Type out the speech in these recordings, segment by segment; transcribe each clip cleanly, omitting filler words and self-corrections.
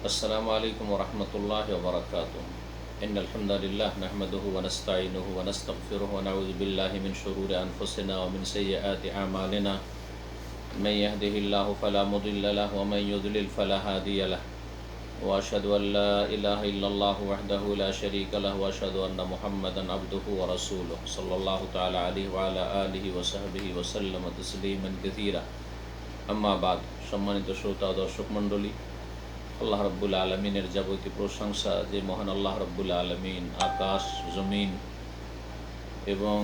अस्सलामु अलैकुम वरहमतुल्लाहि वबरकातुहू। इन्नल हम्दुलिल्लाह नहमदुहु व नस्तईनुहु व नस्तगफिरुहु व नऊज़ु बिल्लाहि मिन शुरूरि अनफुसिना व मिन सय्यिआति अमालिना। मन यहदिहिल्लाहु फला मुदिल्ल लहु व मन युद्लिल फला हादिय लहु। व अशहदु अन ला इलाहा इल्लल्लाहु वहदहु ला शरीका लहु व अशहदु अन्न मुहम्मदन अब्दुहु व रसूलुहु सल्लल्लाहु तआला अलैहि व अला आलिहि व सहबिहि व सल्लम तस्लीमान कसीरा। अम्मा बाद। सम्मानित श्रोता दर्शक मंडলী, আল্লাহ রব্বুল আলমিনের যাবতীয় প্রশংসা যে মহান আল্লাহ রব্বুল আলমিন আকাশ জমিন এবং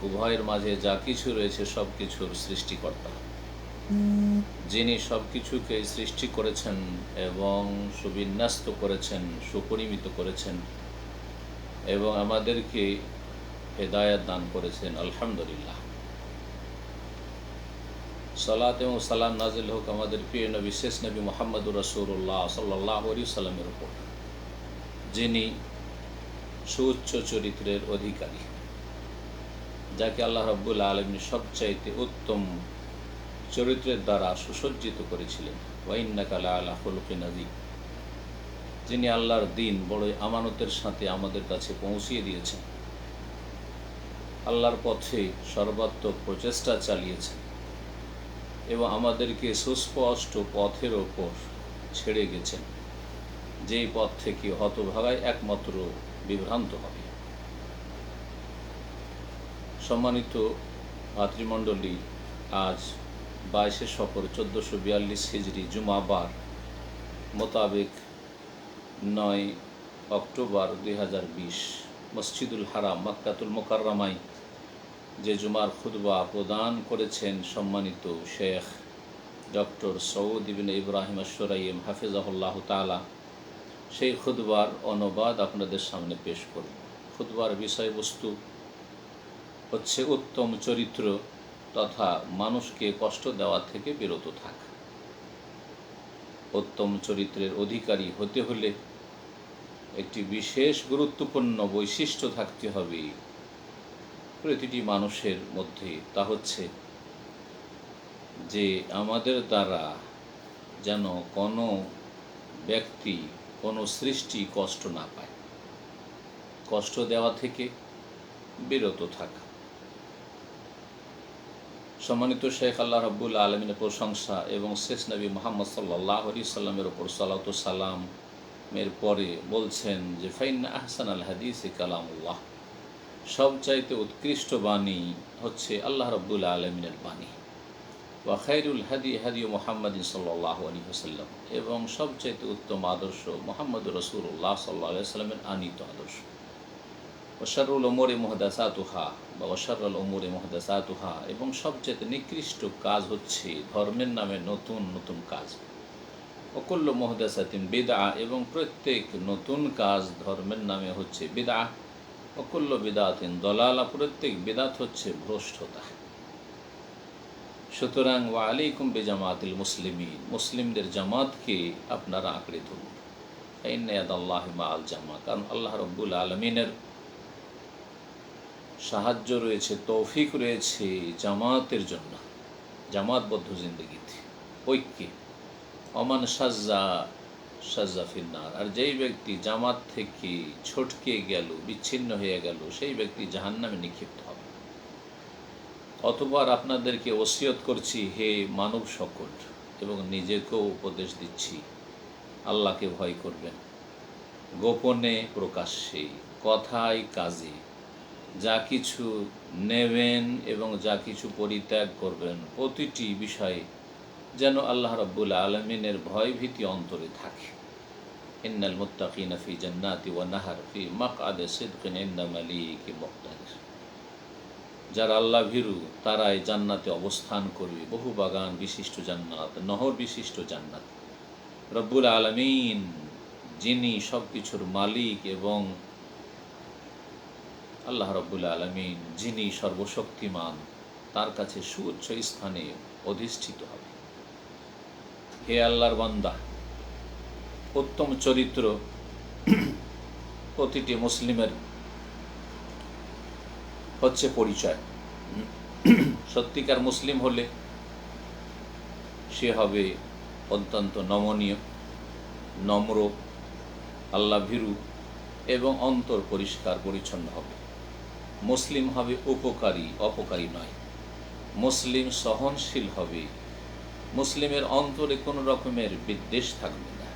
উভয়ের মাঝে যা কিছু রয়েছে সব কিছুর সৃষ্টিকর্তা, যিনি সব কিছুকে সৃষ্টি করেছেন এবং সুবিন্যস্ত করেছেন, সুপরিমিত করেছেন এবং আমাদেরকে হেদায়েত দান করেছেন। আলহামদুলিল্লাহ। সালাত এবং সালাম নাজিল হোক আমাদের প্রিয় নবী শেষ নবী মুহাম্মদুর রাসূলুল্লাহ সাল্লাল্লাহু আলাইহি ওয়াসাল্লামের উপর, যিনি সুউচ্চ চরিত্রের অধিকারী, যাকে আল্লাহ রাব্বুল আলামিন সবচাইতে উত্তম চরিত্রের দ্বারা সুসজ্জিত করেছিলেন। ওয়া ইন্নাকা লাআলা খুলুকিন আযীম, যিনি আল্লাহর দ্বীন বড়ই আমানতের সাথে আমাদের কাছে পৌঁছিয়ে দিয়েছেন, আল্লাহর পথে সর্বাত্মক প্রচেষ্টা চালিয়েছেন এবং আমাদেরকে সুস্পষ্ট পথের ওপর ছেড়ে গেছেন, যেই পথ থেকে হতভাগায় একমাত্র বিভ্রান্ত হবে। সম্মানিত ভাতৃমণ্ডলী, আজ 22শে সফর 1442 হিজরি জুমাবার মোতাবেক 9 অক্টোবর 2020 মসজিদুল হারাম মক্কাতুল মুকাররমায় যে জুমার খুতবা প্রদান করেছেন সম্মানিত শেখ ডক্টর সৌদ ইবনে ইব্রাহিম আশ-শুরাইম হাফিজাহুল্লাহ তাআলা, সেই খুতবার অনুবাদ আপনাদের সামনে পেশ করব। খুতবার বিষয়বস্তু হচ্ছে উত্তম চরিত্র তথা মানুষকে কষ্ট দেওয়া থেকে বিরত থাকা। উত্তম চরিত্রের অধিকারী হতে হলে একটি বিশেষ গুরুত্বপূর্ণ বৈশিষ্ট্য থাকতে হবে প্রতিটি মানুষের মধ্যে, তা হচ্ছে যে আমাদের দ্বারা যেন কোনো ব্যক্তি, কোনো সৃষ্টি কষ্ট না পায়, কষ্ট দেওয়া থেকে বিরত থাকা। সম্মানিত শেখ আল্লাহ রাব্বুল আলামিনের প্রশংসা এবং শেষ নবী মুহাম্মদ সাল্লাল্লাহু আলাইহি সাল্লামের উপর সালাত ও সালামের পরে বলছেন যে ফাইন্না আহসানাল হাদিসি কালামুল্লাহ, সবচাইতে উৎকৃষ্ট বাণী হচ্ছে আল্লাহ রাব্বুল আলামিনের বাণী। ওয়া খায়রুল হাদি হাদি মুহাম্মাদিন সাল্লাল্লাহু আলাইহি ওয়াসাল্লাম, এবং সবচাইতে উত্তম আদর্শ মুহাম্মদুর রাসূলুল্লাহ সাল্লাল্লাহু আলাইহি ওয়াসাল্লামের আনিত আদর্শ। ওয়া শাররুল উমুরি মুহদাসাতুহা বা শাররুল উমুরি মুহদাসাতুহা, এবং সবচাইতে নিকৃষ্ট কাজ হচ্ছে ধর্মের নামে নতুন নতুন কাজ। ওয়া কুল্লু মুহদাসাতিন বিদআ, এবং প্রত্যেক নতুন কাজ ধর্মের নামে হচ্ছে বিদআ। ওয়া কুল্লু বিদআতিন দালালা, প্রত্যেক বিদআত হচ্ছে ভ্রষ্টতা। সুতরাং ওয়া আলাইকুম বিজামাতিল মুসলিমিন, মুসলিমদের জামাতকে আপনারা আঁকড়ে ধরুন। ইন্না ইয়াদাল্লাহি মাআল জামা, কারণ আল্লাহ রাব্বুল আলামিনের সাহায্য রয়েছে, তৌফিক রয়েছে জামাতের জন্য, জামাতবদ্ধ জিন্দগিতে, ঐক্যে। অমান সাজ্জা সাজ্জা ফিন্নার, আর যেই ব্যক্তি জামাত থেকে ছটকে গেল, বিচ্ছিন্ন হয়ে গেল, সেই ব্যক্তি জাহান্নামে নিক্ষিপ্ত হবে। অতঃপর আপনাদেরকে ওসিয়ত করছি হে মানব সকল, এবং নিজেকেও উপদেশ দিচ্ছি, আল্লাহকে ভয় করবেন, গোপনে প্রকাশ্যে, কথায় কাজে, যা কিছু নেবেন এবং যা কিছু পরিত্যাগ করবেন, প্রতিটি বিষয়ে যেন আল্লাহ রাব্বুল আলামিনের ভয় ভীতি অন্তরে থাকে। ইন্নাল মুত্তাকিনা ফি জান্নাতি ওয়া নাহার ফি মাকআদি সিদকিন ইনদা মালিকিন মুকতাদির, যারা আল্লাহ ভীরু তারাই জান্নাতে অবস্থান করবে, বহু বাগান বিশিষ্ট জান্নাত, নহর বিশিষ্ট জান্নাত। রব্বুল আলামিন, যিনি সব কিছুর মালিক, এবং আল্লাহ রব্বুল আলামিন যিনি সর্বশক্তিমান, তার কাছে সুউচ্চ স্থানে অধিষ্ঠিত হবে। হে আল্লাহর বান্দা, উত্তম চরিত্র প্রতিটি মুসলিমের হচ্ছে পরিচয়। সত্যিকার মুসলিম হলে সে হবে অত্যন্ত নমনীয়, নম্র, আল্লাহ ভীরু এবং অন্তর পরিষ্কার পরিচ্ছন্ন হবে। মুসলিম হবে উপকারী, অপকারী নয়। মুসলিম সহনশীল হবে। মুসলিমের অন্তরে কোনো রকমের বিদ্বেষ থাকবে না,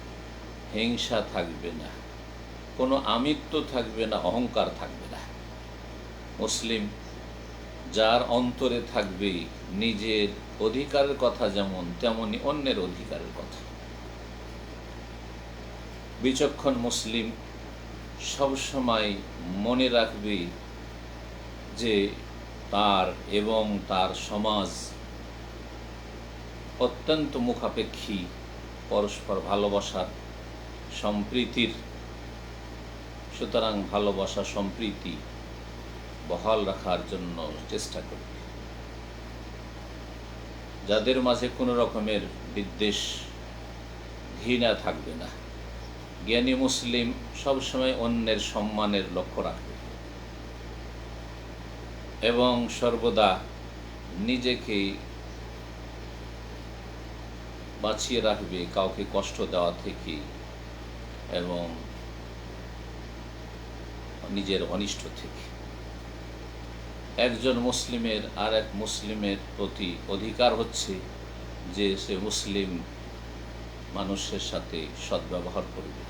হিংসা থাকবে না, কোনো আমিত্ব থাকবে না, অহংকার থাকবে না। মুসলিম যার অন্তরে থাকবে নিজের অধিকারের কথা যেমন, তেমনি অন্যের অধিকারের কথা। বিচক্ষণ মুসলিম সবসময় মনে রাখবে যে তার এবং তার সমাজ অত্যন্ত মুখাপেক্ষী, পরস্পর ভালোবাসার, সম্প্রীতির। সুতরাং ভালোবাসা, সম্প্রীতি বহাল রাখার জন্য চেষ্টা করবে। যাদের মাঝে কোনো রকমের বিদ্বেষ, ঘৃণা থাকবে না। জ্ঞানী মুসলিম সবসময় অন্যের সম্মানের লক্ষ্য রাখবে এবং সর্বদা নিজেকে বাঁচিয়ে রাখবে কাউকে কষ্ট দেওয়া থেকে এবং নিজের অনিষ্ট থেকে। একজন মুসলিমের আর এক মুসলিমের প্রতি অধিকার হচ্ছে যে সে মুসলিম মানুষের সাথে সদ্ব্যবহার করবে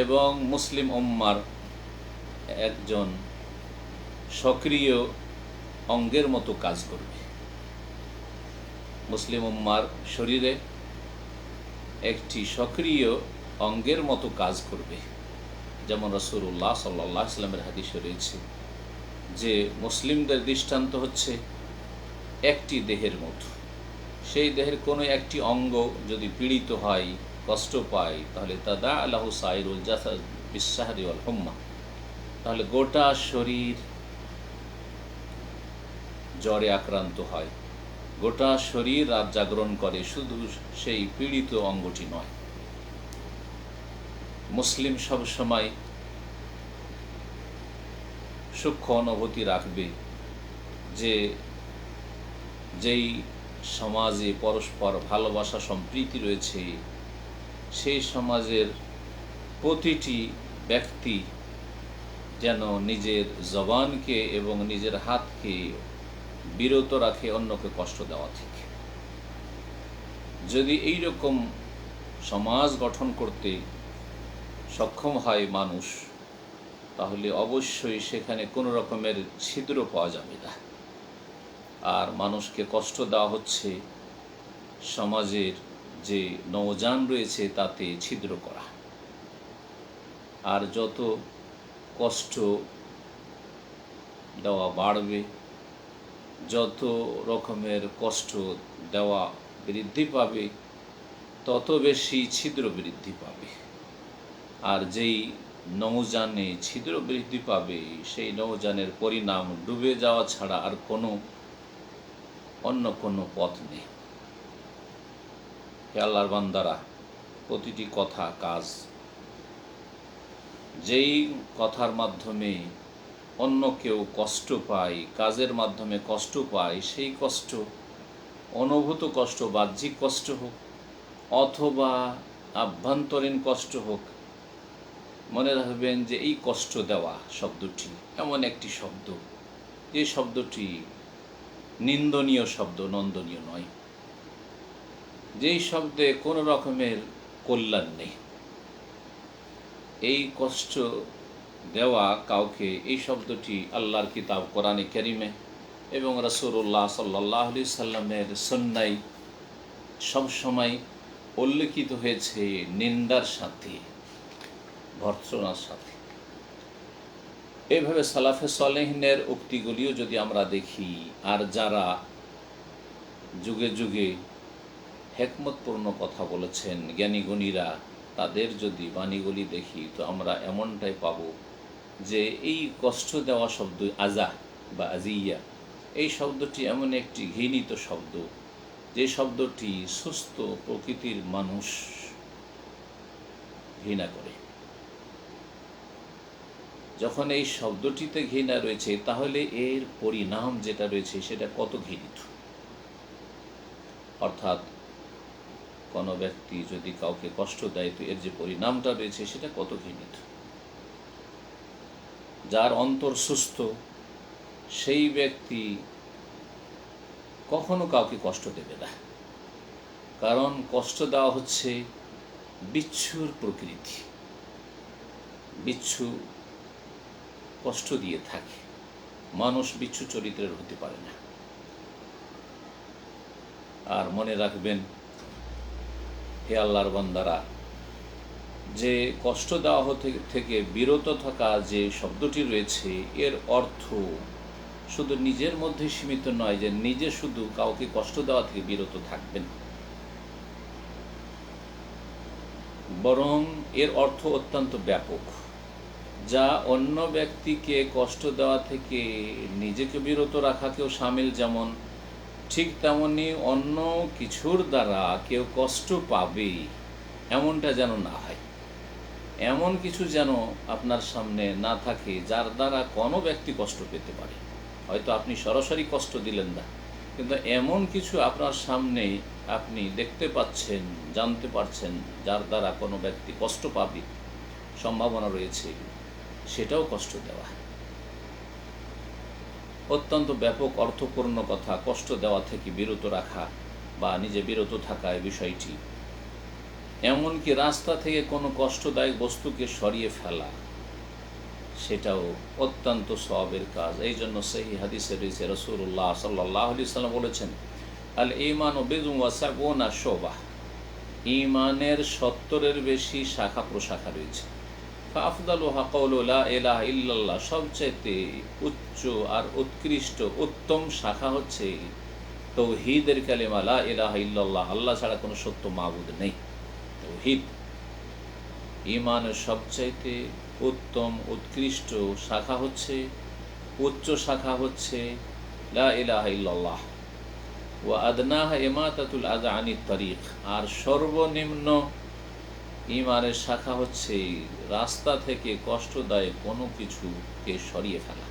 এবং মুসলিম উম্মার একজন সক্রিয় অঙ্গের মতো কাজ করবে। মুসলিম উম্মার শরীরে একটি সক্রিয় অঙ্গের মতো কাজ করবে। যেমন রাসূলুল্লাহ সাল্লাল্লাহু আলাইহি ওয়াসাল্লামের হাদিসে রয়েছে যে মুসলিমদের দৃষ্টান্ত হচ্ছে একটি দেহের মতো। সেই দেহের কোনো একটি অঙ্গ যদি পীড়িত হয়, কষ্ট পায়, তাহলে তাদা আলাহু সাইরুল জাসাদ বিসাহরি ওয়াল হুম্মা, তাহলে গোটা শরীর জ্বরে আক্রান্ত হয়, গোটা শরীর রাত জাগরণ করে, শুধু সেই পীড়িত অঙ্গটি নয়। মুসলিম সবসময় সূক্ষ্ম অনুভূতি রাখবে যে যেই সমাজে পরস্পর ভালোবাসা, সম্প্রীতি রয়েছে, সেই সমাজের প্রতিটি ব্যক্তি যেন নিজের জবানকে এবং নিজের হাতকে বিরত রাখে অন্যকে কষ্ট দেওয়া থেকে। যদি এই রকম সমাজ গঠন করতে সক্ষম হয় মানুষ, তাহলে অবশ্যই সেখানে কোনো রকমের ছিদ্র পাওয়া যাবে না। আর মানুষকে কষ্ট দেওয়া হচ্ছে সমাজের যে নৌযান রয়েছে তাতে ছিদ্র করা। আর যত কষ্ট দেওয়া বাড়বে, যত রকমের কষ্ট দেওয়া বৃদ্ধি পাবে, তত বেশি ছিদ্র বৃদ্ধি পাবে। আর যেই নৌযানে ছিদ্র বৃদ্ধি পাবে, সেই নৌযানের পরিণাম ডুবে যাওয়া ছাড়া আর অন্য কোনো পথ নেই। হে আল্লাহর বান্দারা, প্রতিটি কথা, কাজ, যেই কথার মাধ্যমে অন্য কেউ কষ্ট পায়, কাজের মাধ্যমে কষ্ট পায়, সেই কষ্ট অনুভূত কষ্ট, বাহ্যিক কষ্ট হোক অথবা আভ্যন্তরীণ কষ্ট হোক, মনে রাখবেন যে এই কষ্ট দেওয়া শব্দটি এমন একটি শব্দ, যে শব্দটি নিন্দনীয় শব্দ, নন্দনীয় নয়, যেই শব্দে কোনো রকমের কল্যাণ নেই। এই কষ্ট দেওয়া কাউকে, এই শব্দটি আল্লাহর কিতাব কোরআনে কারিমে এবং রাসূলুল্লাহ সাল্লাল্লাহু আলাইহি সাল্লামের সুন্নায় সবসময় উল্লেখিত হয়েছে নিন্দার সাথে, ভর্ৎসনার সাথে। এইভাবে সালাফে সালেহিনের উক্তিগুলিও যদি আমরা দেখি, আর যারা যুগে যুগে হিকমতপূর্ণ কথা বলেছেন, জ্ঞানী গুণীরা, তাদের যদি বাণীগুলি দেখি, তো আমরা এমনটাই পাব যে এই কষ্ট দেওয়া শব্দ আজা বা আজিয়া, এই শব্দটি এমন একটি ঘৃণিত শব্দ, যে শব্দটি সুস্থ প্রকৃতির মানুষ ঘৃণা করে। যখন এই শব্দটিতে ঘৃণা রয়েছে, তাহলে এর পরিণাম যেটা রয়েছে সেটা কত ঘৃণিত। অর্থাৎ কোনো ব্যক্তি যদি কাউকে কষ্ট দেয় তো এর যে পরিণামটা রয়েছে সেটা কত ঘৃণিত। যার অন্তর সুস্থ সেই ব্যক্তি কখনো কাউকে কষ্ট দেবে না, কারণ কষ্ট দেওয়া হচ্ছে বিচ্ছুর প্রকৃতি। বিচ্ছু কষ্ট দিয়ে থাকে, মানুষ বিচ্ছু চরিত্রের হতে পারে না। আর মনে রাখবেন হে আল্লাহর বান্দারা, যে কষ্ট দেওয়া থেকে বিরত থাকা যে শব্দটি রয়েছে এর অর্থ শুধু নিজের মধ্যে সীমিত নয় যে নিজে শুধু কাউকে কষ্ট দেওয়া থেকে বিরত থাকবেন, বরং এর অর্থ অত্যন্ত ব্যাপক। যা অন্য ব্যক্তিকে কষ্ট দেওয়া থেকে নিজেকে বিরত রাখাকেও সামিল, যেমন ঠিক তেমনি অন্য কিছুর দ্বারা কেউ কষ্ট পাবে এমনটা যেন না হয়। এমন কিছু যেন আপনার সামনে না থাকে যার দ্বারা কোনো ব্যক্তি কষ্ট পেতে পারে। হয়তো আপনি সরাসরি কষ্ট দিলেন না, কিন্তু এমন কিছু আপনার সামনে আপনি দেখতে পাচ্ছেন, জানতে পারছেন, যার দ্বারা কোনো ব্যক্তি কষ্ট পাবে সম্ভাবনা রয়েছে, সেটাও কষ্ট দেওয়া। অত্যন্ত ব্যাপক অর্থপূর্ণ কথা কষ্ট দেওয়া থেকে বিরত রাখা বা নিজে বিরত থাকা এই বিষয়টি। এমনকি রাস্তা থেকে কোনো কষ্টদায়ক বস্তুকে সরিয়ে ফেলা, সেটাও অত্যন্ত সওয়াবের কাজ। এই জন্য সহিহ হাদিসে রয়েছে রাসূলুল্লাহ সাল্লাল্লাহু আলাইহি ওয়াসাল্লাম বলেছেন, আল ঈমানু বিদউন ওয়া সাবউনা শুবা, ঈমানের 70-এর বেশি শাখা প্রশাখা রয়েছে। ফাআফদালুহা কাউলু লা ইলাহা ইল্লাল্লাহ, সবচেয়ে উচ্চ আর উৎকৃষ্ট উত্তম শাখা হচ্ছে তাওহীদের কালিমা লা ইলাহা ইল্লাল্লাহ, আল্লাহ ছাড়া কোনো সত্য মাবুদ নেই। তাওহীদ ঈমানের সবচাইতে উত্তম উৎকৃষ্ট শাখা হচ্ছে, উচ্চ শাখা হচ্ছে লা ইলাহা ইল্লাল্লাহ। ওয়া আদনাহা ইমাতাতুল আযা আনিত তারিক, আর সর্বনিম্ন ঈমানের শাখা হচ্ছে রাস্তা থেকে কষ্টদায়ক কোনো কিছুকে সরিয়ে ফেলা।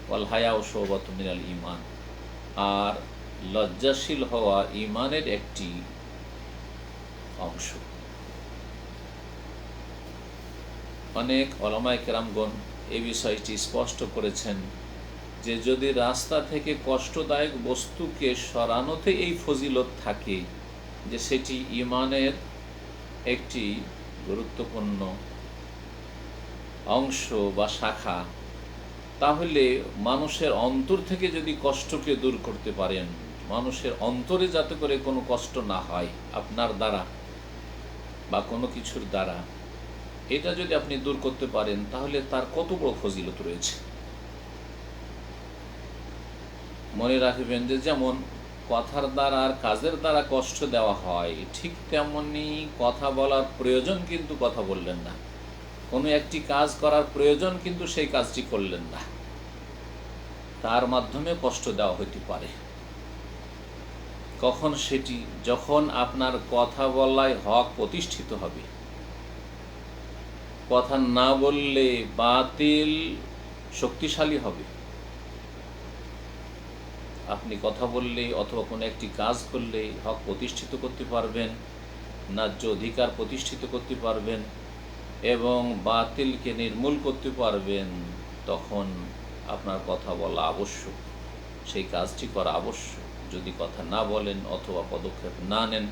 ওয়াল হায়াউ শুবাতুম মিনাল ঈমান, আর লজ্জাশীল হওয়া ঈমানের একটি অংশ। অনেক উলামায়ে কেরামগণ এই বিষয়টি স্পষ্ট করেছেন যে যদি রাস্তা থেকে কষ্টদায়ক বস্তুকে সরানোতে এই ফজিলত থাকে যে সেটি ঈমানের একটি গুরুত্বপূর্ণ অংশ বা শাখা, তাহলে মানুষের অন্তর থেকে যদি কষ্টকে দূর করতে পারেন, মানুষের অন্তরে যাতে করে কোনো কষ্ট না হয় আপনার দ্বারা বা কোনো কিছুর দ্বারা, এটা যদি আপনি দূর করতে পারেন তাহলে তার কত বড় ফজিলত রয়েছে। মনে রাখবেন যে যেমন কথার দ্বারা আর কাজের দ্বারা কষ্ট দেওয়া হয়, ঠিক তেমনি কথা বলার প্রয়োজন কিন্তু কথা বললেন না, কোনো একটি কাজ করার প্রয়োজন কিন্তু সেই কাজটি করলেন না, তার মাধ্যমে কষ্ট দেওয়া হতে পারে। কখন সেটি? যখন আপনার কথা বলায় হক প্রতিষ্ঠিত হবে। কথা না বললে বাতিল শক্তিশালী হবে। আপনি কথা বললে অথবা কোনো একটি কাজ করলে হক প্রতিষ্ঠিত করতে পারবেন, ন্যায্য অধিকার প্রতিষ্ঠিত করতে পারবেন এবং বাতিলকে নির্মূল করতে পারবেন, তখন আপনার কথা বলা আবশ্যক, সেই কাজটি করা আবশ্যক। যদি কথা না বলেন অথবা পদক্ষেপ না নেন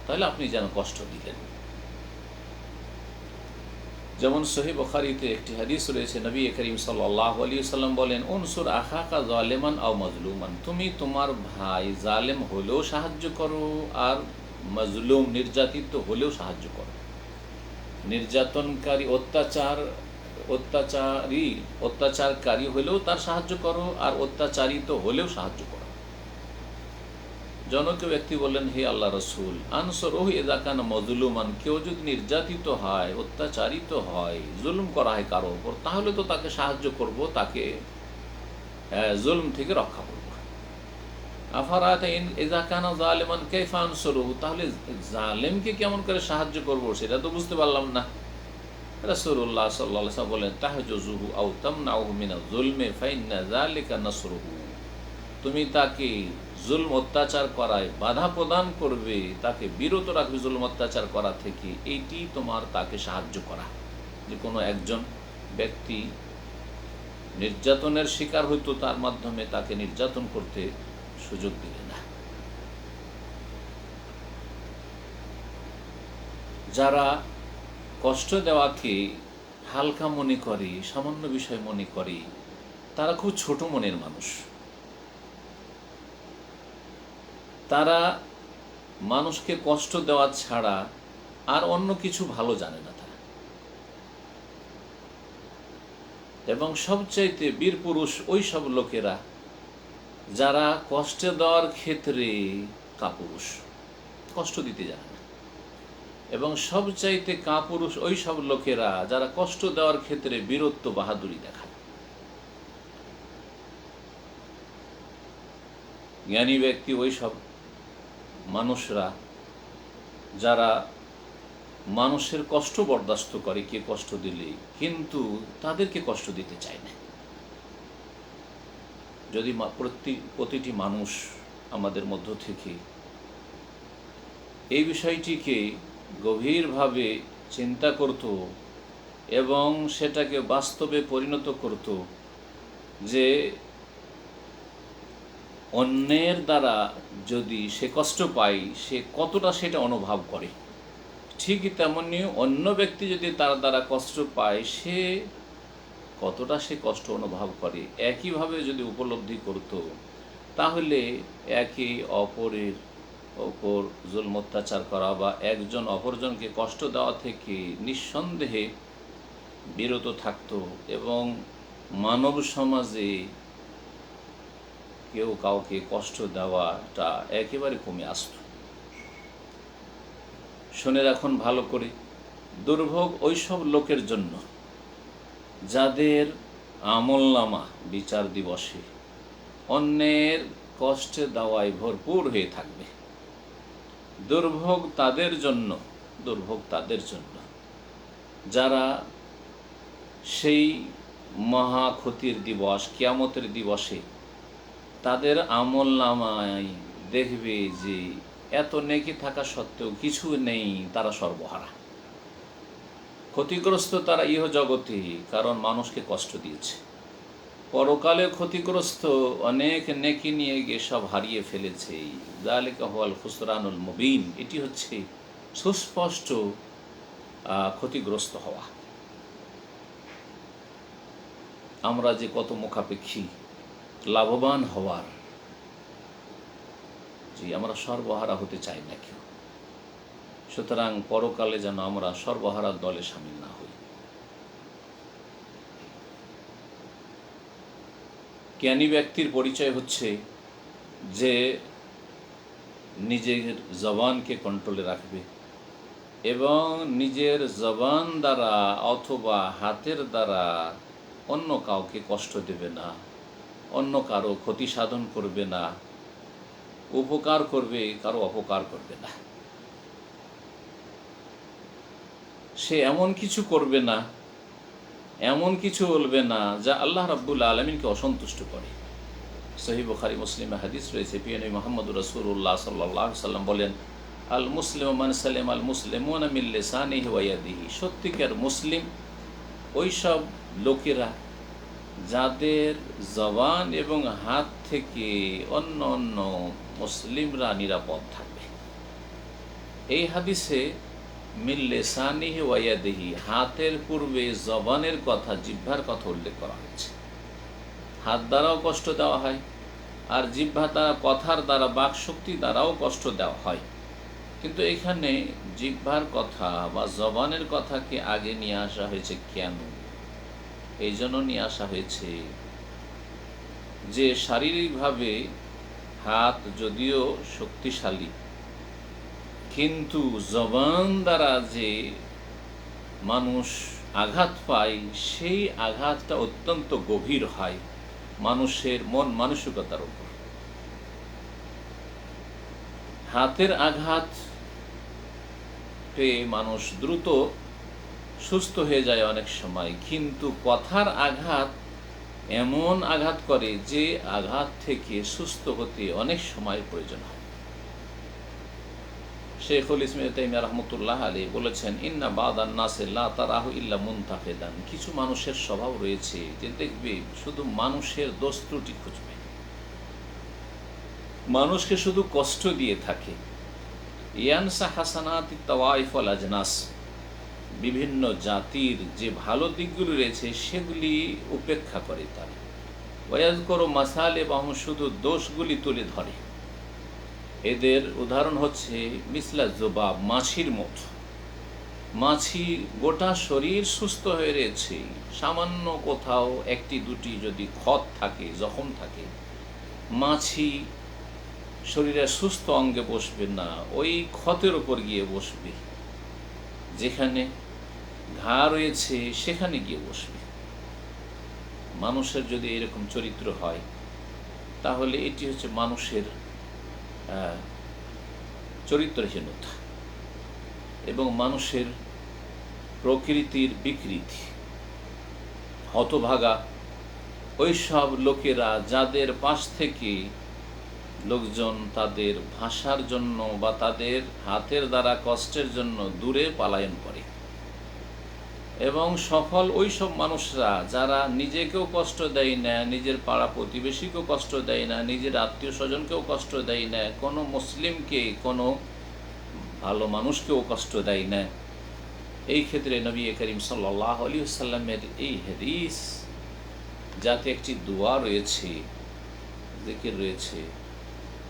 তাহলে আপনি যেন কষ্ট দিলেন। যেমন সহিহ বুখারীতে একটি হাদিস রয়েছে, নবী করিম সাল্লাল্লাহু আলাইহি ওয়াসাল্লাম বলেন, উনসুর আখাকা যালিমান আও মাজলুমান, তুমি তোমার ভাই জালেম হলেও সাহায্য করো আর মাজলুম নির্যাতিত হলেও সাহায্য করো। নির্যাতনকারী অত্যাচারকারী হলেও তার সাহায্য করো আর অত্যাচারিত হলেও সাহায্য করো। জনক ব্যক্তি বললেন, হে আল্লাহ রসুল, আনসরহু ইযা কানা মাজলুমান, কেউ যদি নির্যাতিত হয়, অত্যাচারিত হয়, জুলুম করা হয় কারো উপর, তাহলে তো তাকে সাহায্য করব, তাকে জুলুম থেকে রক্ষা করব। আফারাতা ইযা কানা যালিমান কাইফা আনসরহু, তাহলে জালেমকে কেমন করে সাহায্য করব সেটা তো বুঝতে পারলাম না। রাসূলুল্লাহ সাল্লাল্লাহু আলাইহি ওয়াসাল্লাম বলেন, তাহজুজুহু আও তামনাউহু মিনাজ জুলমি ফাইন্না যালিকা নাসরুহু, তুমি তাকে জুলম অত্যাচার করায় বাধা প্রদান করবে, তাকে বিরত রাখবে জুলম অত্যাচার করা থেকে, এইটি তোমার তাকে সাহায্য করা। যে কোনো একজন ব্যক্তি নির্যাতনের শিকার হইতো, তার মাধ্যমে তাকে নির্যাতন করতে সুযোগ দিলে না। যারা কষ্ট দেওয়াকে হালকা মনে করে, সামান্য বিষয় মনে করে, তারা খুব ছোট মনের মানুষ। তারা মানুষকে কষ্ট দেওয়া ছাড়া আর অন্য কিছু ভালো জানে না তারা। এবং সবচাইতে বীর পুরুষ ওই সব লোকেরা যারা কষ্ট দেওয়ার ক্ষেত্রে কাপুরুষ, কষ্ট দিতে জানে না। এবং সবচাইতে কাপুরুষ ওই সব লোকেরা যারা কষ্ট দেওয়ার ক্ষেত্রে বীরত্ব, বাহাদুরি দেখায়। জ্ঞানী ব্যক্তি ওই সব মানুষরা যারা মানুষের কষ্ট বরদাস্ত করে, কে কষ্ট দিলে, কিন্তু তাদেরকে কষ্ট দিতে চায় না। যদি প্রতিটি মানুষ আমাদের মধ্য থেকে এই বিষয়টিকে গভীরভাবে চিন্তা করত এবং সেটাকে বাস্তবে পরিণত করত, যে অন্যের দ্বারা যদি সে কষ্ট পায়, সে কতটা সেটা অনুভব করে, ঠিক তেমনি অন্য ব্যক্তি যদি তার দ্বারা কষ্ট পায়, সে কতটা সে কষ্ট অনুভব করে, একইভাবে যদি উপলব্ধি করত, তাহলে একে অপরের ওপর জুলম অত্যাচার করা বা একজন অপরজনকে কষ্ট দেওয়া থেকে নিঃসন্দেহে বিরত থাকত এবং মানব সমাজে কেউ কাউকে কষ্ট দেওয়াটা একেবারে কমে আসত। শুনে রাখুন ভালো করে, দুর্ভোগ ওই সব লোকের জন্য যাদের আমলনামা বিচার দিবসে অন্যের কষ্টে দেওয়ায় ভরপুর হয়ে থাকবে। দুর্ভোগ তাদের জন্য, দুর্ভোগ তাদের জন্য যারা সেই মহা ক্ষতির দিবস, কিয়ামতের দিবসে তাদের আমলনামায় দেখবে যে এত নেকি থাকা সত্ত্বেও কিছু নেই, তারা সর্বহারা, ক্ষতিগ্রস্ত তারা ইহ জগতে, কারণ মানুষকে কষ্ট দিয়েছে। পরকালে ক্ষতিগ্রস্ত, অনেক নেকি নিয়ে গিয়ে সব হারিয়ে ফেলেছে। যালিকা হুয়াল খুসরানুল মুবিন, এটি হচ্ছে সুস্পষ্ট ক্ষতিগ্রস্ত হওয়া। আমরা যে কত মুখাপেক্ষী লাভবান হওয়ার, যে আমরা সর্বহারা হতে চাই না কেউ। সুতরাং পরকালে যেন আমরা সর্বহারার দলে সামিল না হই। জ্ঞানী ব্যক্তির পরিচয় হচ্ছে যে নিজের জবানকে কন্ট্রোলে রাখবে এবং নিজের জবান দ্বারা অথবা হাতের দ্বারা অন্য কাউকে কষ্ট দেবে না, অন্য কারো ক্ষতি সাধন করবে না, উপকার করবে, কারো অপকার করবে না। সে এমন কিছু করবে না, এমন কিছু বলবে না যা আল্লাহ রাব্বুল আলামিনকে অসন্তুষ্ট করে। সহিহ বুখারী মুসলিমে হাদিস রয়েছে, প্রিয় নবী মুহাম্মদুর রাসূলুল্লাহ সাল্লাল্লাহু আলাইহি সাল্লাম বলেন, আল মুসলিমু মান সালামা আল মুসলিমুনা মিন লিসানিহি ওয়া ইয়াদিহি। সত্যিকার মুসলিম ওই সব লোকেরা যাদের জবান এবং হাত থেকে অন্য অন্য মুসলিমরা নিরাপদ থাকবে। এই হাদিসে মিন লিসানিহি ওয়া ইয়াদিহি, হাতের পূর্বে জবানের কথা, জিহ্বার কথা উল্লেখ করা হয়েছে। হাত দ্বারাও কষ্ট দেওয়া হয়, আর জিহ্বা দ্বারা, কথার দ্বারা, বাকশক্তি দ্বারাও কষ্ট দেওয়া হয়। কিন্তু এখানে জিহ্বার কথা বা জবানের কথাকে আগে নিয়ে আসা হয়েছে কেন? এই জন্য নিয়ে আসা হয়েছে যে শারীরিকভাবে হাত যদিও শক্তিশালী, কিন্তু জবান দ্বারা যে মানুষ আঘাত পায়, সেই আঘাতটা অত্যন্ত গভীর হয় মানুষের মন মানসিকতার উপর। হাতের আঘাত পেয়ে মানুষ দ্রুত সুস্থ হয়ে যায় অনেক সময়, কিন্তু কথার আঘাত এমন আঘাত করে যে আঘাত থেকে সুস্থ হতে অনেক সময় প্রয়োজন হয়। শেখুল ইসলাম তাইমিয়া রহমতুল্লাহ আলাইহি বলেছেন, ইন্না বাদান নাসে লা তারাহু ইল্লা মুনতাকিদান। কিছু মানুষের স্বভাব রয়েছে যে দেখবে শুধু মানুষের দোষ ত্রুটি খুঁজবে, মানুষকে শুধু কষ্ট দিয়ে থাকে। ইয়ানসা হাসানাতি তাওয়াইফ ওয়াল আজনাস, বিভিন্ন জাতির যে ভালো দিকগুলি রয়েছে সেগুলি উপেক্ষা করে তারা। ওয়াজ করো মাসালে বাহম, শুধু দোষগুলি তুলে ধরে। এদের উদাহরণ হচ্ছে মিসলা জোবাব, মাছির মতো। মাছি গোটা শরীর সুস্থ হয়ে রয়েছে, সামান্য কোথাও একটি দুটি যদি ক্ষত থাকে, জখম থাকে, মাছি শরীরের সুস্থ অঙ্গে বসবে না, ওই ক্ষতের উপর গিয়ে বসবে, যেখানে ঘা রয়েছে সেখানে গিয়ে বসবে। মানুষের যদি এরকম চরিত্র হয় তাহলে এটি হচ্ছে মানুষের চরিত্রহীনতা এবং মানুষের প্রকৃতির বিকৃতি। হতভাগা ওই সব লোকেরা যাদের পাশ থেকে লোকজন তাদের ভাষার জন্য বা তাদের হাতের দ্বারা কষ্টের জন্য দূরে পলায়ন করে, এবং সফল ওই সব মানুষরা যারা নিজেকেও কষ্ট দেয় না, নিজের পাড়া প্রতিবেশীকেও কষ্ট দেয় না, নিজের আত্মীয় স্বজনকেও কষ্ট দেয় না, কোনো মুসলিমকে, কোনো ভালো মানুষকেও কষ্ট দেয় না। এই ক্ষেত্রে নবী করিম সাল্লাল্লাহু আলাইহি ওয়াসাল্লামের এই হাদিস, যাতে একটি দোয়া রয়েছে, জিকির রয়েছে,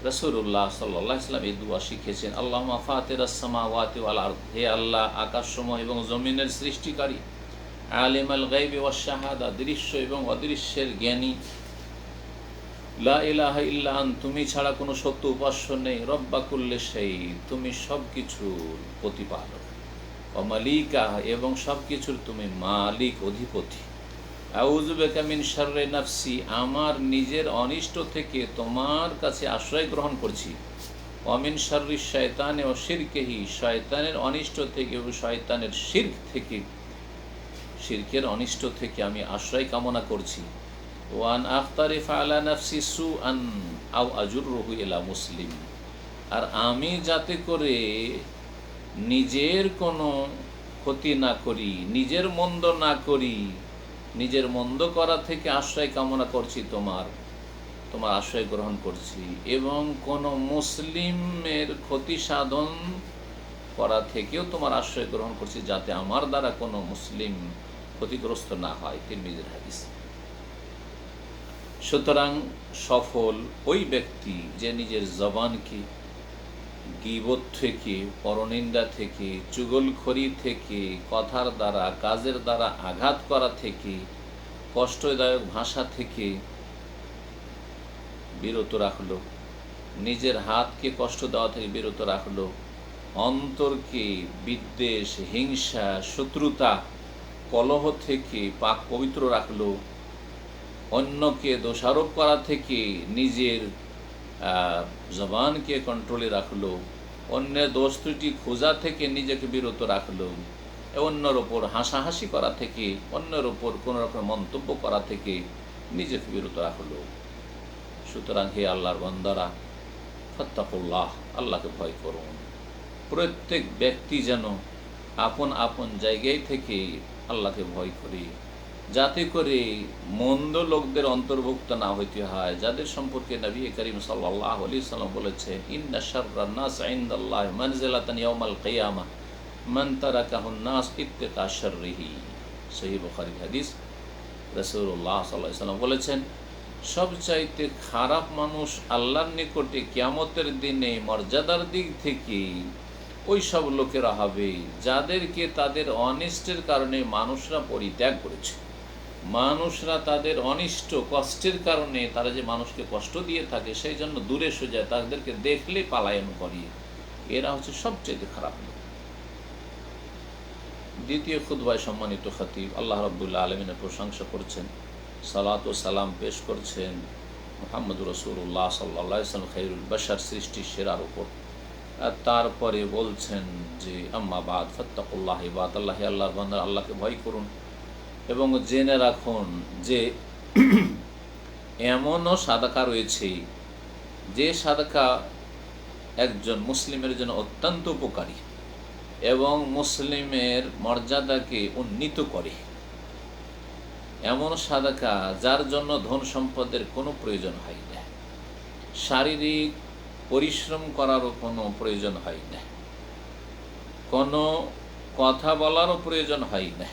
রাসূলুল্লাহ সাল্লাল্লাহু আলাইহি ওয়াসাল্লাম এই দোয়া শিখেছেন, আল্লাহুম্মা ফাতিরাস সামাওয়াতি ওয়াল আরদ, হে আল্লাহ আকাশসমূহ এবং জমিনের সৃষ্টিকারী, আলিমাল গায়বি ওয়াশ শাহাদা, দৃশ্য এবং অদৃশ্যের জ্ঞানী, লা ইলাহা ইল্লা আনতা, তুমি ছাড়া কোনো সত্য উপাস্য নেই, রব্বা কুল্লি শাই, তুমি সব কিছুর প্রতিপালক, ওয়া মালিকা, এবং সব কিছুর তুমি মালিক, অধিপতি, আউযু বিকা মিন শাররি নাফসি, আমার নিজের অনিষ্ট থেকে তোমার কাছে আশ্রয় গ্রহণ করছি, ওয়া মিন শাররি শায়তানি ওয়া শিরকিহি, শয়তানের অনিষ্ট থেকে ও শয়তানের শিরক থেকে, শিরকের অনিষ্ট থেকে আমি আশ্রয় কামনা করছি, ওয়ান আখতারিফা আলা নাফসি সুআন আও আজুররুহু ইলা মুসলিম, আর আমি যাতে করে নিজের কোনো ক্ষতি না করি, নিজের মন্দ না করি, নিজের মন্দ করা থেকে আশ্রয় কামনা করছি, তোমার আশ্রয় গ্রহণ করছি, এবং কোনো মুসলিমের ক্ষতি সাধন করা থেকেও তোমার আশ্রয় গ্রহণ করছি, যাতে আমার দ্বারা কোনো মুসলিম ক্ষতিগ্রস্ত না হয়। তিরমিজির হাদিস। সুতরাং সফল ওই ব্যক্তি যে নিজের জবানকে গীবত থেকে, পরনিন্দা থেকে, চুগলখড়ি থেকে, কথার দ্বারা, কাজের দ্বারা আঘাত করা থেকে, কষ্টদায়ক ভাষা থেকে বিরত রাখলো, নিজের হাতকে কষ্ট দেওয়া থেকে বিরত রাখলো, অন্তরকে বিদ্বেষ, হিংসা, শত্রুতা, কলহ থেকে পাক পবিত্র রাখলো, অন্যকে দোষারোপ করা থেকে নিজের জবানকে কন্ট্রোলে রাখলো, অন্যের দোষ ত্রুটি খোঁজা থেকে নিজেকে বিরত রাখলো, অন্যের ওপর হাসাহাসি করা থেকে, অন্যের ওপর কোনো রকম মন্তব্য করা থেকে নিজেকে বিরত রাখলো। সুতরাং হে আল্লাহর বান্দারা, ফাত্তাকুল্লাহ, আল্লাহকে ভয় করুন। প্রত্যেক ব্যক্তি যেন আপন আপন জায়গায় থেকে আল্লাহকে ভয় করি, যাতে করে মন্দ লোকদের অন্তর্ভুক্ত না হইতে হয়, যাদের সম্পর্কে নবী করিম সাল্লাল্লাহু আলাইহি ওয়াসাল্লাম বলেছেন, ইন্না শাররান নাস ইনদাল্লাহি মানজিলাতান ইয়াউমাল কিয়ামাহ মান তারাকাহুন নাস ইত্তিকা শাররিহি। সহিহ বুখারী হাদিস। রাসূলুল্লাহ সাল্লাল্লাহু আলাইহি ওয়াসাল্লাম বলেছেন, সবচাইতে খারাপ মানুষ আল্লাহর নিকটে কিয়ামতের দিনে মর্যাদার দিক থেকে ওই সব লোকেরা হবে যাদেরকে তাদের অনিষ্টের কারণে মানুষরা পরিত্যাগ করেছে। মানুষরা তাদের অনিষ্ট কষ্টের কারণে, তারা যে মানুষকে কষ্ট দিয়ে থাকে সেই জন্য দূরে সরে যায়, তাদেরকে দেখলে পালায়ন করে, এরা হচ্ছে সবচেয়ে খারাপ লোক। দ্বিতীয় খুতবায় সম্মানিত খতিব আল্লাহ রাব্বুল আলামিনের প্রশংসা করছেন, সালাত ও সালাম পেশ করছেন মুহাম্মদুর রাসূলুল্লাহ সাল্লাল্লাহু আলাইহি ওয়াসাল্লাম, খায়রুল বাশার, সৃষ্টির সেরার উপর। আর তারপরে বলছেন যে আম্মা বাদ ফাত্তাকুল্লাহ ইবাদাল্লাহ, আল্লাহর বান্দা, আল্লাহকে ভয় করুন এবং জেনে রাখুন যে এমনও সাদাকা রয়েছে যে সাদাকা একজন মুসলিমের জন্য অত্যন্ত উপকারী এবং মুসলিমের মর্যাদাকে উন্নীত করে। এমন সাদাকা যার জন্য ধন সম্পদের কোনো প্রয়োজন হয় না, শারীরিক পরিশ্রম করারও কোনো প্রয়োজন হয় না, কোনো কথা বলারও প্রয়োজন হয় না।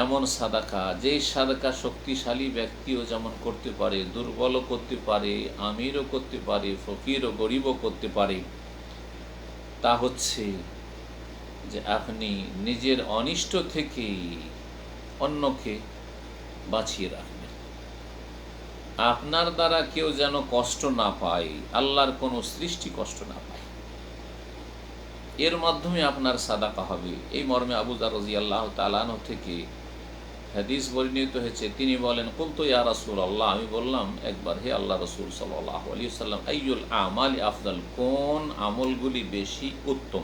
এমন সাদাকা, যেই সাদাকা শক্তিশালী ব্যক্তিও যেমন করতে পারে, দুর্বলও করতে পারে, আমিরও করতে পারে, ফকির ও গরিবও করতে পারে, তা হচ্ছে যে আপনি নিজের অনিষ্ট থেকে অন্যকে বাঁচিয়ে রাখবেন। আপনার দ্বারা কেউ যেন কষ্ট না পায়, আল্লাহর কোনো সৃষ্টি কষ্ট না পায়, এর মাধ্যমে আপনার সাদাকা হবে। এই মর্মে আবু যার রাদিয়াল্লাহু তাআলা আনহু থেকে হাদিস বর্ণিত হয়েছে, তিনি বলেন, কুলতু ইয়া রাসূলুল্লাহ, আমি বললাম একবার, হে আল্লাহ রাসূল সাল্লাল্লাহু আলাইহি ওয়াসাল্লাম, আইয়ুল আমালি আফদাল, কোন আমলগুলি বেশি উত্তম?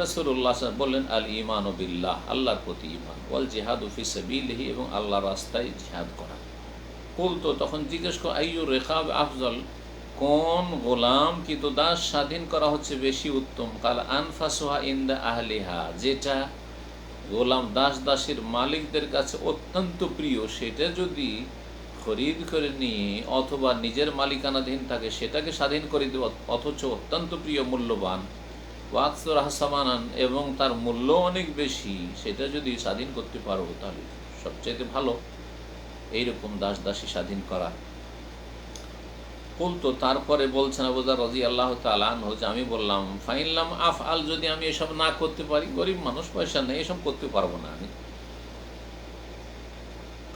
রাসূলুল্লাহ বললেন, আল ঈমানু বিল্লাহ, আল্লাহর প্রতি ঈমান, ওয়াল জিহাদু ফি সাবিলিহি, এবং আল্লাহর রাস্তায় জিহাদ করা। কুলতু, তখন জিজ্ঞেস কর, আইয়ুর রিকাব আফজল, কোন গোলাম কিন্তু দাস স্বাধীন করা হচ্ছে বেশি উত্তম? কাল আনফাসুহা ইনদা আহলিহা, যেটা গোলাম দাস দাসীর মালিকদের কাছে অত্যন্ত প্রিয়, সেটা যদি খরিদ করে নিয়ে অথবা নিজের মালিকানাধীন থাকে সেটাকে স্বাধীন করে দেওয়া, অথচ অত্যন্ত প্রিয়, মূল্যবান, ওয়াকসুর হাসামানান, এবং তার মূল্য অনেক বেশি, সেটা যদি স্বাধীন করতে পারো তাহলে সবচেয়ে ভালো এইরকম দাস দাসী স্বাধীন করা। বলতো, তারপরে বলছেন আবু যার রাদিয়াল্লাহু তাআলা আনহু, যে আমি বললাম, ফাইনলাম আফআল, যদি আমি এসব না করতে পারি, গরিব মানুষ, পয়সা নেই, এসব করতে পারবো না আমি।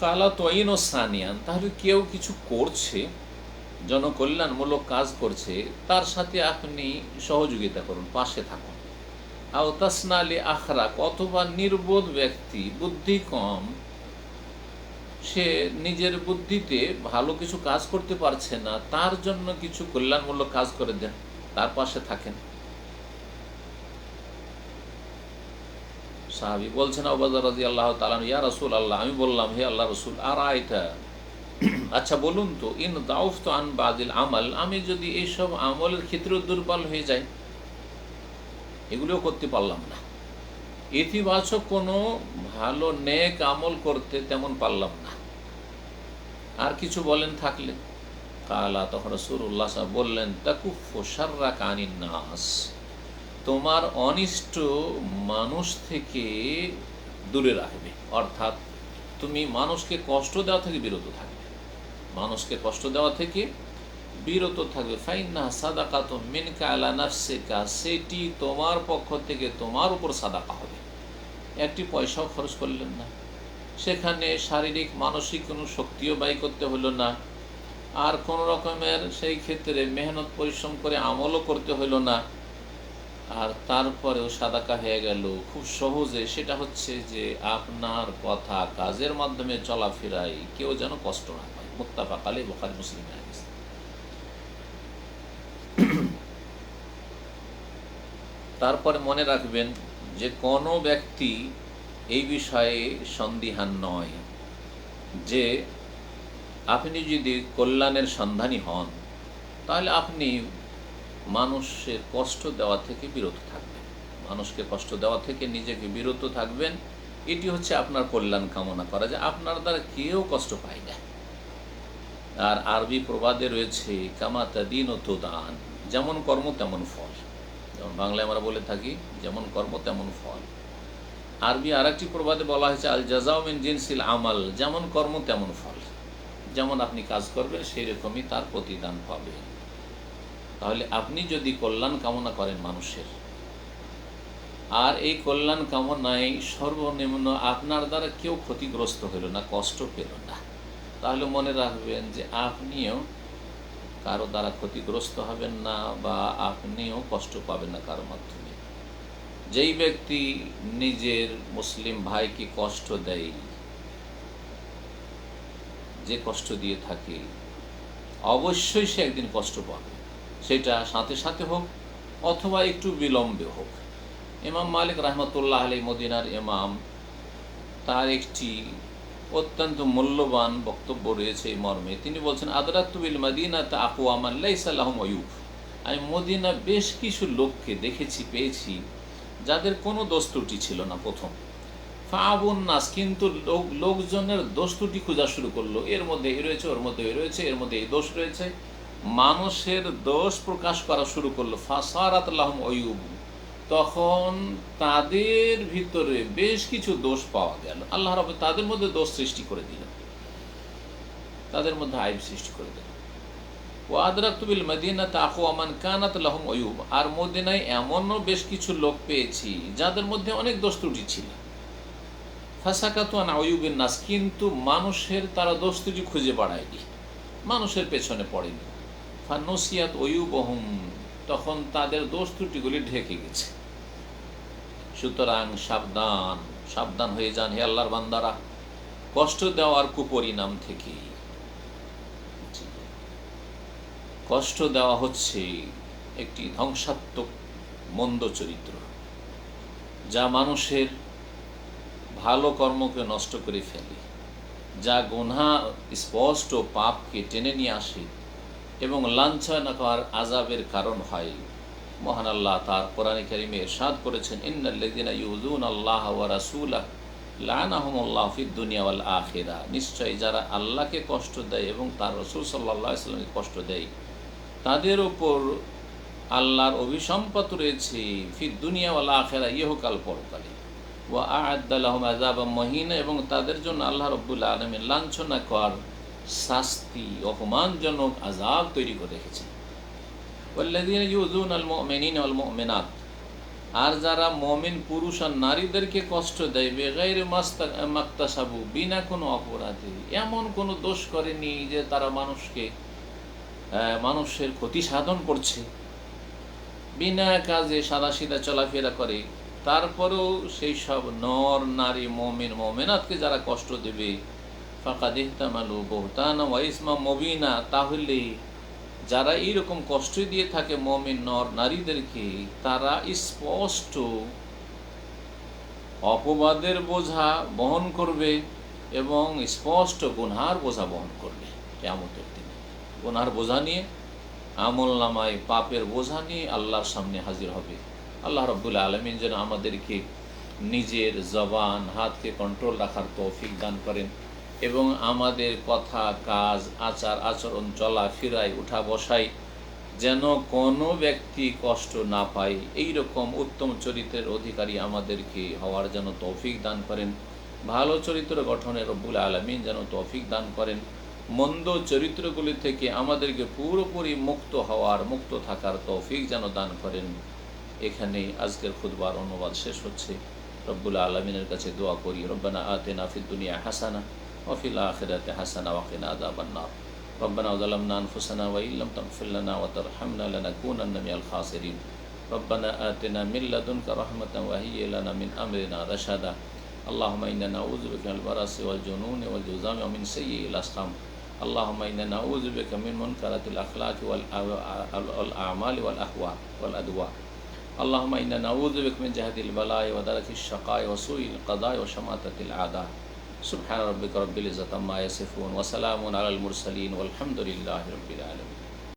কালা তঈন ও সানিয়ান, তাহলে কেউ কিছু করছে, জনকল্যাণমূলক কাজ করছে, তার সাথে আপনি সহযোগিতা করুন, পাশে থাকুন। আও তাসনা লি আখরাক, অথবা নির্বোধ ব্যক্তি, বুদ্ধি কম, সে নিজের বুদ্ধিতে ভালো কিছু কাজ করতে পারছে না, তার জন্য কিছু কল্যাণমূলক কাজ করে দেন, তার পাশে থাকেন। সাহাবী বলছেন, আবু বকর রাদিয়াল্লাহু তাআলা, ইয়া রাসূলুল্লাহ, আমি বললাম, হে আল্লাহ রাসূল, আর আয়তা, আচ্ছা বলুন তো, ইন দাউফতু আন বাদিল আমাল, আমি যদি এইসব আমলের ক্ষেত্রে দুর্বল হয়ে যাই, এগুলোও করতে পারলাম না, ইতিবাচক কোনো ভালো নেক আমল করতে তেমন পারলাম না, আর কিছু বলেন থাকলে? কালা, তখন রাসূলুল্লাহ সাল্লাল্লাহু আলাইহি ওয়াসাল্লাম বললেন, তাকুফু শাররাকা আনিন নাস, তোমার অনিষ্ট মানুষ থেকে দূরে রাখবে, অর্থাৎ তুমি মানুষকে কষ্ট দেওয়া থেকে বিরত থাকবে, মানুষকে কষ্ট দেওয়া থেকে বিরত থাকবে। ফাইন্নাহা সাদাকাতুম মিনকা আলা নাফসিকা, সেটি তোমার পক্ষ থেকে তোমার উপর সাদাকা হবে, একটি পয়সাও খরচ করলেন না, সেখানে শারীরিক মানসিক কোনো শক্তিও ব্যয় করতে হলো না, আর কোনো রকমের সেই ক্ষেত্রে মেহনত পরিশ্রম করে আমলও করতে হলো না, আর তারপরেও সাদাকা হয়ে গেল খুব সহজে। সেটা হচ্ছে যে আপনার কথা কাজের মাধ্যমে চলাফেরায় কেউ যেন কষ্ট না পায়। মুত্তাফাক আলাইহি, বুখারী মুসলিমের হাদিস। তারপরে মনে রাখবেন যে কোনো ব্যক্তি এই বিষয়ে সন্দিহান নয় যে আপনি যদি কল্যাণের সন্ধানী হন, তাহলে আপনি মানুষের কষ্ট দেওয়া থেকে বিরত থাকবেন, মানুষকে কষ্ট দেওয়া থেকে নিজেকে বিরত থাকবেন। এটি হচ্ছে আপনার কল্যাণ কামনা করা, যে আপনার দ্বারা কেউ কষ্ট পায় না। আর আরবি প্রবাদে রয়েছে, কামা তাদিন ও তুদান, যেমন কর্ম তেমন ফল। যেমন বাংলায় আমরা বলে থাকি, যেমন কর্ম তেমন ফল। আরবি আর একটি প্রবাদে বলা হয়েছে, আল জাযাউ মিন জিনসিল আমাল, যেমন কর্ম তেমন ফল, যেমন আপনি কাজ করবেন সেই রকমই তার প্রতিদান পাবে। তাহলে আপনি যদি কল্যাণ কামনা করেন মানুষের, আর এই কল্যাণ কামনায় সর্বনিম্ন আপনার দ্বারা কেউ ক্ষতিগ্রস্ত হইল না, কষ্ট পেল না, তাহলে মনে রাখবেন যে আপনিও কারো দ্বারা ক্ষতিগ্রস্ত হবেন না, বা আপনিও কষ্ট পাবেন না কারো মাধ্যমে। যেই ব্যক্তি নিজের মুসলিম ভাইকে কষ্ট দেয়, যে কষ্ট দিয়ে থাকে, অবশ্যই সে একদিন কষ্ট পাবে, সেটা সাথে সাথে হোক অথবা একটু বিলম্বে হোক। ইমাম মালিক রাহমাতুল্লাহ আলাইহি, মদিনার ইমাম, তার একটি অত্যন্ত মূল্যবান বক্তব্য রয়েছে এই মর্মে। তিনি বলছেন, আদরাতু বিল মাদিনাতা আকওয়ামান লাইসা লাহুম আয়ুব। আমি মদিনা বেশ কিছু লোককে দেখেছি, পেয়েছি, যাদের কোনো দোষ ত্রুটি ছিল না। প্রথম ফাআবুন নাস, কিন্তু লোকজনের দোষ ত্রুটি খোঁজা শুরু করলো, এর মধ্যে এই রয়েছে, ওর মধ্যে এই রয়েছে, এর মধ্যে এই দোষ রয়েছে, মানুষের দোষ প্রকাশ করা শুরু করলো। ফাসারাত লাহুম আয়ুব, তখন তাদের ভিতরে বেশ কিছু দোষ পাওয়া গেল। আল্লাহ রাব্বুল তাদের মধ্যে দোষ সৃষ্টি করে দিলেন, তাদের মধ্যে আইব সৃষ্টি করে দিলেন। ওয়া আদরাকতু বিল মাদিনাতি আকওয়ামান কানাত লাহুম আয়ুব, আর মদিনায় এমনও বেশ কিছু লোক পেয়েছি যাদের মধ্যে অনেক দোষ ত্রুটি ছিল। ফাসাকাতু আন আয়ুবিন নাস, কিন্তু মানুষের তারা দোষ ত্রুটি খুঁজে বেড়ায়নি, মানুষের পেছনে পড়েনি। ফানুসিয়াত আয়ুবহুম, তখন তাদের দোষ ত্রুটিগুলি ঢেকে গেছে। সুতরাং সাবধান, সাবধান হয়ে যান হে আল্লাহর বান্দারা কষ্ট দেওয়ার কুপরিণাম থেকে। কষ্ট দেওয়া হচ্ছে একটি ধ্বংসাত্মক মন্দ চরিত্র, যা মানুষের ভালো কর্মকে নষ্ট করে ফেলে, যা গুনাহ স্পষ্ট পাপকে টেনে নিয়ে আসে এবং লাঞ্ছনাকর আযাবের কারণ হয়। মহান আল্লাহ তার কোরআনে কারিমে ইরশাদ করেছেন, ইন্নাল্লাযীনা ইউযুনাল্লাহা ওয়া রাসূলাহু লাআনাহুমুল্লাহু ফিদ দুনিয়া ওয়াল আখিরাহ, নিশ্চয়ই যারা আল্লাহকে কষ্ট দেয় এবং তার রাসূল সাল্লাল্লাহু আলাইহি ওয়াসাল্লামকে কষ্ট দেয়, তাদের ওপর আল্লাহর অভিসম্পাত রয়েছে ফিদ দুনিয়া ওয়াল আখিরাহ, ইহকাল পরকালে। ওয়া আ'আদ্দা লাহুম আযাবাম মুহিনা, এবং তাদের জন্য আল্লাহ রাব্বুল আলামিন লাঞ্ছনাকর শাস্তি, অপমানজনক আযাব তৈরি করে রেখেছেন। ওয়াল্লাযীনা ইউযুনাল মুমিনিনা ওয়াল মুমিনাত, আর যারা মুমিন পুরুষ আর নারীদেরকে কষ্ট দেয়, বেগাইরে মাকতাসাবু, বিনা কোনো অপরাধে, এমন কোনো দোষ করেনি যে তারা মানুষের ক্ষতি সাধন করছে, বিনা কাজে সাদাসিধা চলাফেরা করে, তারপরেও সেই সব নর নারী মুমিন মুমিনাতকে যারা কষ্ট দেবে, ফাকাদ ইহতামালু বুহতানা ওয়া ইসমা মুবিনা, তাহলে যারা এইরকম কষ্ট দিয়ে থাকে মুমিন নর নারীদেরকে, তারা স্পষ্ট অপবাদের বোঝা বহন করবে এবং স্পষ্ট গুনহার বোঝা বহন করবে কিয়ামতের দিনে। গুনহার বোঝা নিয়ে, আমলনামায় পাপের বোঝা নিয়ে আল্লাহর সামনে হাজির হবে। আল্লাহ রাব্বুল আলামিন যেন আমাদেরকে নিজের জবান হাতকে কন্ট্রোল রাখার তৌফিক দান করেন এবং আমাদের কথা, কাজ, আচার আচরণ, চলাফেরায়, উঠা বসায় যেন কোনো ব্যক্তি কষ্ট না পায়, এইরকম উত্তম চরিত্রের অধিকারী আমাদেরকে হওয়ার যেন তৌফিক দান করেন। ভালো চরিত্র গঠনের রব্বুল আলামিন যেন তৌফিক দান করেন। মন্দ চরিত্রগুলি থেকে আমাদেরকে পুরোপুরি মুক্ত হওয়ার, মুক্ত থাকার তৌফিক যেন দান করেন। এখানেই আজকের খুতবার অনুবাদ শেষ হচ্ছে। রব্বুল আলামিনের কাছে দোয়া করি, রব্বানা আতিনা ফিদ দুনিয়া হাসানা ওয়া ফিল আখিরাতি হাসানা ওয়া কিনা আযাবান নার। রব্বানা যালামনা আনফুসানা ওয়া ইল্লাম তাগফির লানা ওয়া তারহামনা লানাকুনান্না মিনাল খাসিরিন। রব্বানা আতিনা মিন লাদুনকা রাহমাতান ওয়া হাইয়্ লানা মিন আমরিনা রাশাদা। আল্লাহুম্মা ইন্না নাউযু বিকা মিনাল বারাসি ওয়াল জুনুনি ওয়াল জুযামি ওয়া মিন সাইয়্যিল আসকাম। আল্লাহুম্মা ইন্না নাউযু বিকা মিন মুনকারাতিল আখলাকি ওয়াল আমালি ওয়াল আহওয়া ওয়াল আদওয়া। اللهم إنا نعوذ بك من جهد البلاء ودرك الشقاء وسوء القضاء وشماتة الأعداء. سبحان ربك رب العزة عما يصفون وسلام على المرسلين والحمد لله رب العالمين.